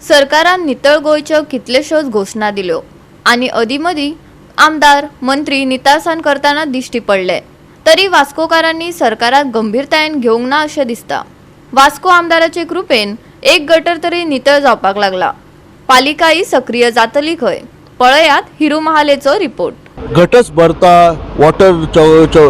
सरकारान नितळ गोंयच्यो कितल्योश्योच घोषणा दिल्यो आनी अदीमदी आमदार मंत्री नितळसाण करताना दिश्टी पडले, तरी वास्कोकारांनी सरकाराक गंभीरतायेन घेवंक ना अशें दिसता। वास्को आमदाराचे कृपेन एक गटर तरी नितळ जावपाक लागला। पालिकाय सक्रिय जातली खंय, पळयात हिरू महालेचो रिपोर्ट। गटच भरता, वॉटर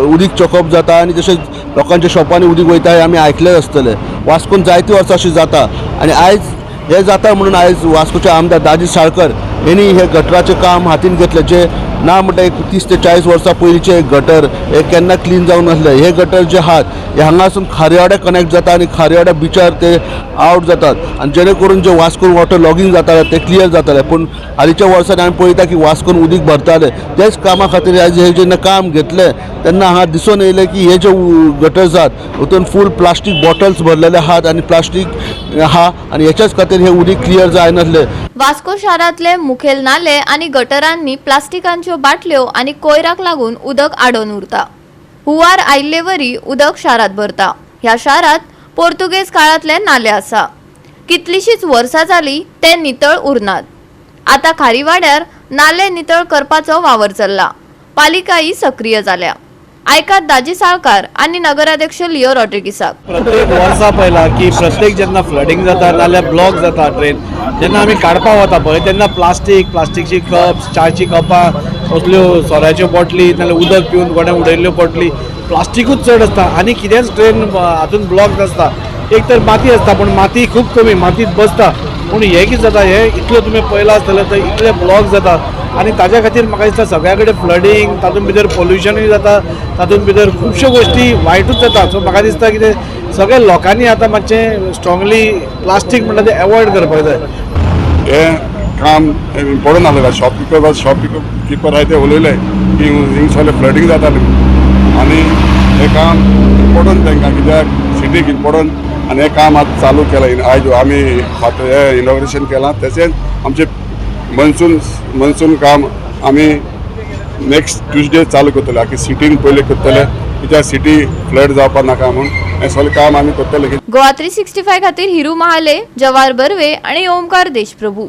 उदीक चॉकअप जाता आनी जशें लोकांच्या शॉपांनी उदीक वयता हे आमी आयकले आसतले। वास्कोन जायती वर्सां अशें जाता आनी आयज हे जाता म्हणून आयज वास्कोचे आमदार दाजी साळकर यांनी हे गटराचे काम हातीन घेतले, जे ना म्हणटा एक 30 ते 40 वर्सां पयलींचे गटर हे केन्ना क्लीन जावन नासले। हे गटर जे आहात हे हांगासून खारेवाड्या कनेक्ट जाता आनी खारेवाड्या बिचार ते आउट जातात आनी जेणे करून जे वास्कोन वॉटर लॉगिंग जाताले ते क्लियर जाताले। पूण हालींच्या वर्सांनी आमी पळयता की वास्कोन उदीक भरताले, तेच कामा खातीर आयज हे जेन्ना काम घेतले तेन्ना हांगा दिसून येयलें की हे जे गटर्स आहात हितून फूल प्लास्टीक बॉटल्स भरलेले आहात आनी प्लास्टीक आहा आनी हेच्याच खातीर हे उदीक क्लियर जायनासले। वास्को शारांतले मुखेल नाले आनी गटरांनी प्लास्टिकांच्यो बाटल्यो आनी कोयराक लागून उदक आडोन उरता। हुंवार आयिल्ले वरी उदक शारांत भरता। ह्या शारांत पोर्तुगेज काळांतले नाले आसा, कितलीशींच वर्सां जालीं ते नितळ उरनात। आता खारीवाड्यार नाले नितळ करपाचो वावर चल्ला, पालिकाय सक्रिय जाल्या। आयकात दाजी साळकार आणि नगराध्यक्ष लिओ रॉड्रिगीसाक। प्रत्येक वर्सा पयला की प्रत्येक जेन्ना फ्लडिंग जाता नाल्यार ब्लॉक जाता ट्रेन, जेन्ना आमी काडपा वता पळय तेन्ना प्लास्टीकची कप्स, चाची कपां, असल्यो सोऱ्याच्यो बॉटली नाल्यार उदक पिवन कोणें उडयल्ल्यो बॉटली, प्लास्टिकूच चड आसता आनी कितेंच ट्रेन हातून ब्लॉक नासता। एक तर माती आसता पूण माती खूब कमी, मातीत बसता। पूण हे कितें जाता, हे इतलें तुमी पळयलां आसतलें तर इतले ब्लॉक जाता आनी ताज्या खातीर म्हाका दिसता सगळ्या कडेन फ्लडिंग, तातूंत भितर पोल्युशनूय जाता, तातूंत भितर खुबश्यो गोश्टी वायटूच जाता। सो म्हाका दिसता कितें सगळ्या लोकांनी आतां मातशें स्ट्रॉंगली प्लास्टीक म्हणटा तें एवॉयड करपाक जाय। हे काम इम्पॉर्टंट आसलें। शॉपकीपर आहाय ते उलयले की हिंग सगळें फ्लडिंग जातालें आनी हे काम इम्पॉर्टंट तांकां, कित्याक सिटीक इम्पॉर्टंट आनी हें काम आतां चालू केलां। आयज आमी हे इनॉग्रेशन केलां, तशेंच आमचें मनसून काम आमी नेक्स्ट ट्युजडे चालू करतले, की सिटीन पयलीं करतले, कित्याक सिटी फ्लड जावपाक नाका म्हणून हें सगळें काम आमी करतले। गोवा 365 खातीर हिरू महाले, जवाहर बर्वे आणि ओमकार देशप्रभू।